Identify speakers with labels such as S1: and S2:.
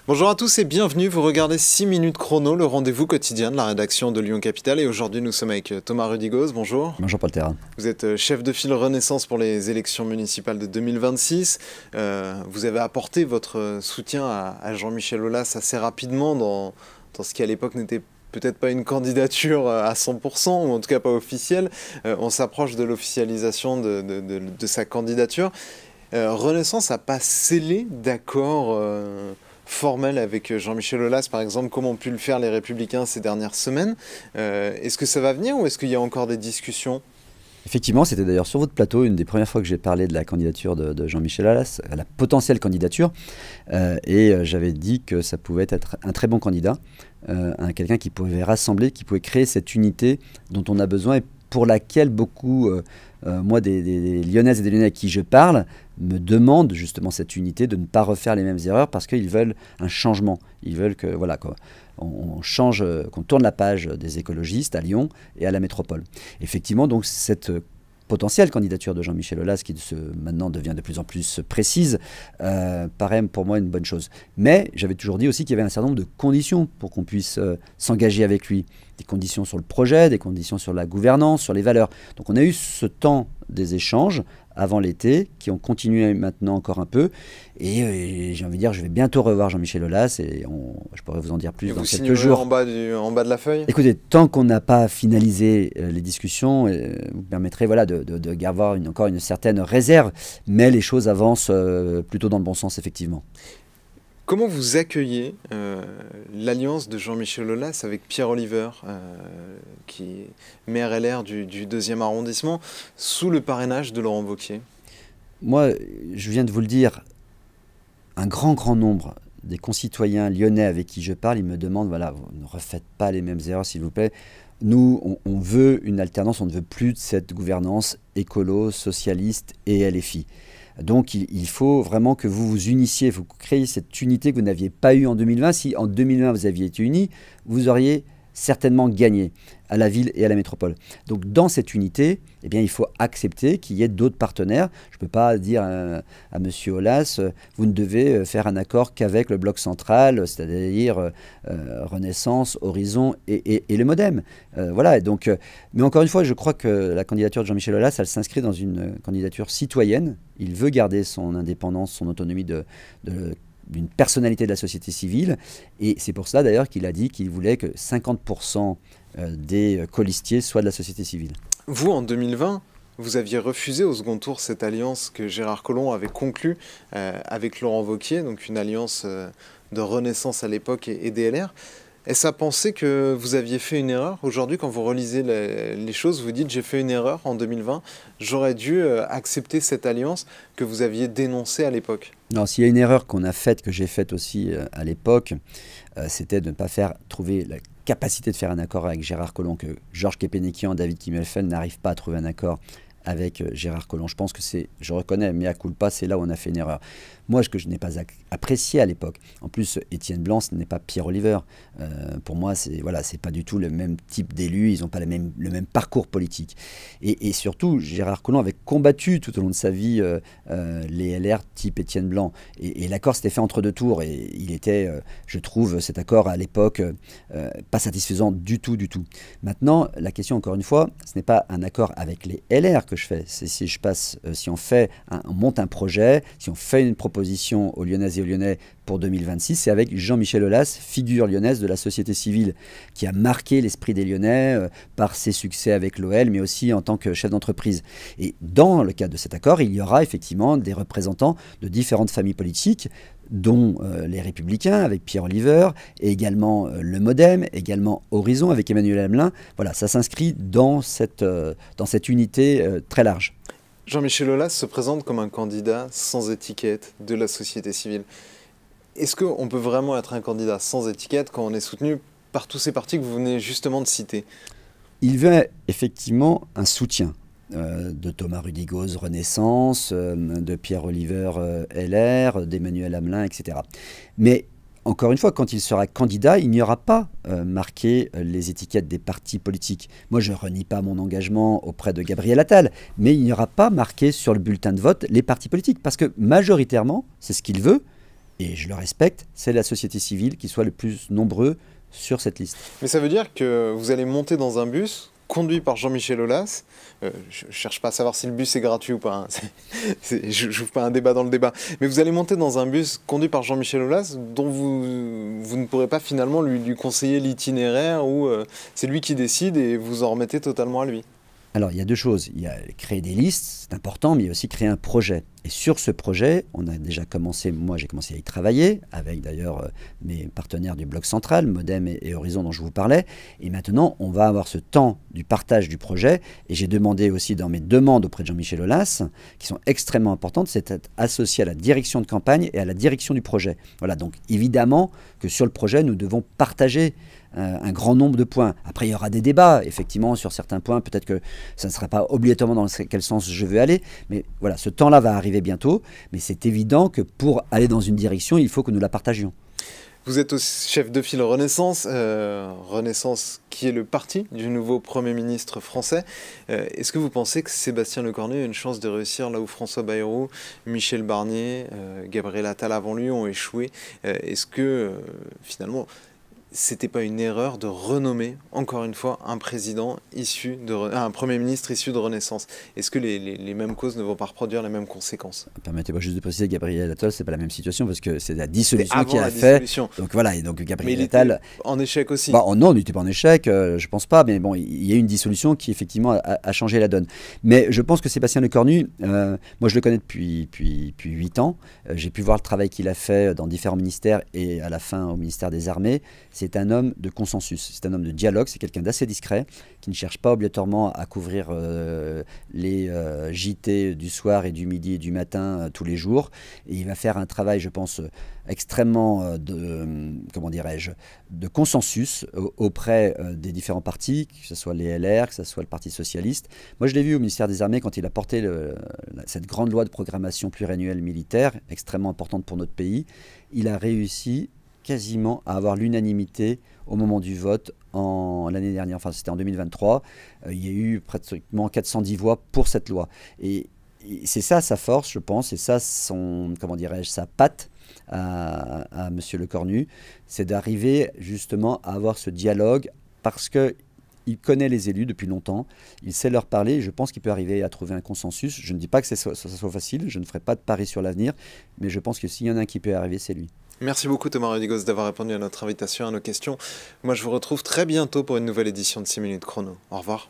S1: Bonjour à tous et bienvenue, vous regardez 6 minutes chrono, le rendez-vous quotidien de la rédaction de Lyon Capitale. Et aujourd'hui nous sommes avec Thomas Rudigoz, bonjour.
S2: Bonjour Paul Terrain.
S1: Vous êtes chef de file Renaissance pour les élections municipales de 2026. Vous avez apporté votre soutien à Jean-Michel Aulas assez rapidement dans ce qui à l'époque n'était peut-être pas une candidature à 100%, ou en tout cas pas officielle. On s'approche de l'officialisation de sa candidature. Renaissance n'a pas scellé d'accord formel avec Jean-Michel Aulas, par exemple, comme ont pu le faire les Républicains ces dernières semaines. Est-ce que ça va venir ou est-ce qu'il y a encore des discussions ?
S2: Effectivement, c'était d'ailleurs sur votre plateau une des premières fois que j'ai parlé de la candidature de Jean-Michel Aulas, la potentielle candidature, et j'avais dit que ça pouvait être un très bon candidat, quelqu'un qui pouvait rassembler, qui pouvait créer cette unité dont on a besoin et pour laquelle beaucoup, moi, des Lyonnaises et des Lyonnais à qui je parle, me demandent justement cette unité, de ne pas refaire les mêmes erreurs parce qu'ils veulent un changement. Ils veulent que, voilà, on change, qu'on tourne la page des écologistes à Lyon et à la métropole. Effectivement, donc cette potentielle candidature de Jean-Michel Aulas, qui maintenant devient de plus en plus précise, paraît pour moi une bonne chose. Mais j'avais toujours dit aussi qu'il y avait un certain nombre de conditions pour qu'on puisse s'engager avec lui. Des conditions sur le projet, des conditions sur la gouvernance, sur les valeurs. Donc on a eu ce temps des échanges avant l'été, qui ont continué maintenant encore un peu. Et j'ai envie de dire, je vais bientôt revoir Jean-Michel Aulas et je pourrais vous en dire plus dans quelques jours.
S1: En bas de la feuille ?
S2: Écoutez, tant qu'on n'a pas finalisé les discussions, vous permettrez voilà, de garder encore une certaine réserve, mais les choses avancent plutôt dans le bon sens, effectivement.
S1: Comment vous accueillez l'alliance de Jean-Michel Aulas avec Pierre Oliver, qui est maire LR du 2e arrondissement, sous le parrainage de Laurent Wauquiez ?
S2: Moi, je viens de vous le dire, un grand nombre des concitoyens lyonnais avec qui je parle, ils me demandent, voilà, vous ne refaites pas les mêmes erreurs, s'il vous plaît. Nous, on veut une alternance, on ne veut plus de cette gouvernance écolo, socialiste et LFI. Donc il faut vraiment que vous vous unissiez, vous créez cette unité que vous n'aviez pas eue en 2020. Si en 2020 vous aviez été unis, vous auriez certainement gagné à la ville et à la métropole. Donc dans cette unité, eh bien, il faut accepter qu'il y ait d'autres partenaires. Je ne peux pas dire à M. Aulas, vous ne devez faire un accord qu'avec le bloc central, c'est-à-dire Renaissance, Horizon et le Modem. Voilà, et donc, mais encore une fois, je crois que la candidature de Jean-Michel Aulas, elle s'inscrit dans une candidature citoyenne. Il veut garder son indépendance, son autonomie d'une personnalité de la société civile. Et c'est pour cela d'ailleurs qu'il a dit qu'il voulait que 50% des colistiers soient de la société civile.
S1: Vous, en 2020, vous aviez refusé au second tour cette alliance que Gérard Collomb avait conclue avec Laurent Wauquiez, donc une alliance de Renaissance à l'époque et DLR. Est-ce à penser que vous aviez fait une erreur ? Aujourd'hui, quand vous relisez les choses, vous dites « j'ai fait une erreur en 2020, j'aurais dû accepter cette alliance que vous aviez dénoncée à l'époque ».
S2: Non, s'il y a une erreur qu'on a faite, que j'ai faite aussi à l'époque, c'était de ne pas trouver la capacité de faire un accord avec Gérard Collomb, que Georges Kepenekian, David Kimmelfeld n'arrivent pas à trouver un accord avec Gérard Collomb. Je pense que je reconnais, mea culpa, c'est là où on a fait une erreur. Moi, ce que je n'ai pas apprécié à l'époque, en plus, Étienne Blanc, ce n'est pas Pierre Oliver. Pour moi, c'est pas du tout le même type d'élu, ils n'ont pas le même parcours politique. Et surtout, Gérard Collomb avait combattu tout au long de sa vie les LR type Étienne Blanc. Et l'accord s'était fait entre deux tours, et il était, je trouve, cet accord à l'époque, pas satisfaisant du tout. Maintenant, la question, encore une fois, ce n'est pas un accord avec les LR que je fais. C'est si on monte un projet, si on fait une proposition aux Lyonnaises et aux Lyonnais pour 2026, c'est avec Jean-Michel Aulas, figure lyonnaise de la société civile, qui a marqué l'esprit des Lyonnais par ses succès avec l'OL, mais aussi en tant que chef d'entreprise. Et dans le cadre de cet accord, il y aura effectivement des représentants de différentes familles politiques, dont les Républicains avec Pierre Oliver, et également le Modem, également Horizon avec Emmanuel Hamelin. Voilà, ça s'inscrit dans cette unité très large.
S1: Jean-Michel Aulas se présente comme un candidat sans étiquette de la société civile. Est-ce qu'on peut vraiment être un candidat sans étiquette quand on est soutenu par tous ces partis que vous venez justement de citer ?
S2: Il veut effectivement un soutien de Thomas Rudigoz, Renaissance, de Pierre Oliver, LR, d'Emmanuel Hamelin, etc. Mais encore une fois, quand il sera candidat, il n'y aura pas marqué les étiquettes des partis politiques. Moi, je ne renie pas mon engagement auprès de Gabriel Attal, mais il n'y aura pas marqué sur le bulletin de vote les partis politiques, parce que majoritairement, c'est ce qu'il veut, et je le respecte, c'est la société civile qui soit le plus nombreux sur cette liste.
S1: Mais ça veut dire que vous allez monter dans un bus conduit par Jean-Michel Aulas. Je ne cherche pas à savoir si le bus est gratuit ou pas. Hein. Je n'ouvre pas un débat dans le débat. Mais vous allez monter dans un bus conduit par Jean-Michel Aulas dont vous ne pourrez pas finalement lui conseiller l'itinéraire ou c'est lui qui décide et vous en remettez totalement à lui.
S2: Alors, il y a deux choses. Il y a créer des listes, c'est important, mais il y a aussi créer un projet. Et sur ce projet, on a déjà commencé, moi j'ai commencé à y travailler, avec d'ailleurs mes partenaires du Bloc Central, Modem et Horizon dont je vous parlais. Et maintenant, on va avoir ce temps du partage du projet. Et j'ai demandé aussi dans mes demandes auprès de Jean-Michel Aulas, qui sont extrêmement importantes, c'est d'être associé à la direction de campagne et à la direction du projet. Voilà, donc évidemment que sur le projet, nous devons partager un grand nombre de points. Après, il y aura des débats, effectivement, sur certains points. Peut-être que ça ne sera pas obligatoirement dans quel sens je veux aller. Mais voilà, ce temps-là va arriver bientôt. Mais c'est évident que pour aller dans une direction, il faut que nous la partagions.
S1: Vous êtes aussi chef de file Renaissance, Renaissance qui est le parti du nouveau Premier ministre français. Est-ce que vous pensez que Sébastien Lecornu a une chance de réussir là où François Bayrou, Michel Barnier, Gabriel Attal avant lui ont échoué? Est-ce que finalement c'était pas une erreur de renommer encore une fois un président issu un Premier ministre issu de Renaissance? Est-ce que les mêmes causes ne vont pas reproduire les mêmes conséquences?
S2: Permettez-moi juste de préciser, Gabriel Attal, c'est pas la même situation parce que c'est la dissolution qui a fait. Donc voilà, et donc Gabriel Attal
S1: en échec aussi.
S2: Bah, non, il n'était pas en échec, je pense pas, mais bon, il y a eu une dissolution qui effectivement a changé la donne. Mais je pense que Sébastien Lecornu, moi je le connais depuis 8 ans. J'ai pu voir le travail qu'il a fait dans différents ministères et à la fin au ministère des Armées. C'est un homme de consensus, c'est un homme de dialogue, c'est quelqu'un d'assez discret, qui ne cherche pas obligatoirement à couvrir les JT du soir et du midi et du matin tous les jours. Et il va faire un travail, je pense, extrêmement de consensus auprès des différents partis, que ce soit les LR, que ce soit le Parti Socialiste. Moi, je l'ai vu au ministère des Armées quand il a porté cette grande loi de programmation pluriannuelle militaire, extrêmement importante pour notre pays. Il a réussi quasiment à avoir l'unanimité au moment du vote l'année dernière, enfin c'était en 2023. Il y a eu pratiquement 410 voix pour cette loi. Et c'est ça sa force, je pense, et ça sa patte à M. Lecornu, c'est d'arriver justement à avoir ce dialogue parce que il connaît les élus depuis longtemps, il sait leur parler et je pense qu'il peut arriver à trouver un consensus. Je ne dis pas que ça soit facile, je ne ferai pas de pari sur l'avenir, mais je pense que s'il y en a un qui peut arriver, c'est lui.
S1: Merci beaucoup Thomas Rudigos d'avoir répondu à notre invitation, à nos questions. Moi je vous retrouve très bientôt pour une nouvelle édition de 6 minutes chrono. Au revoir.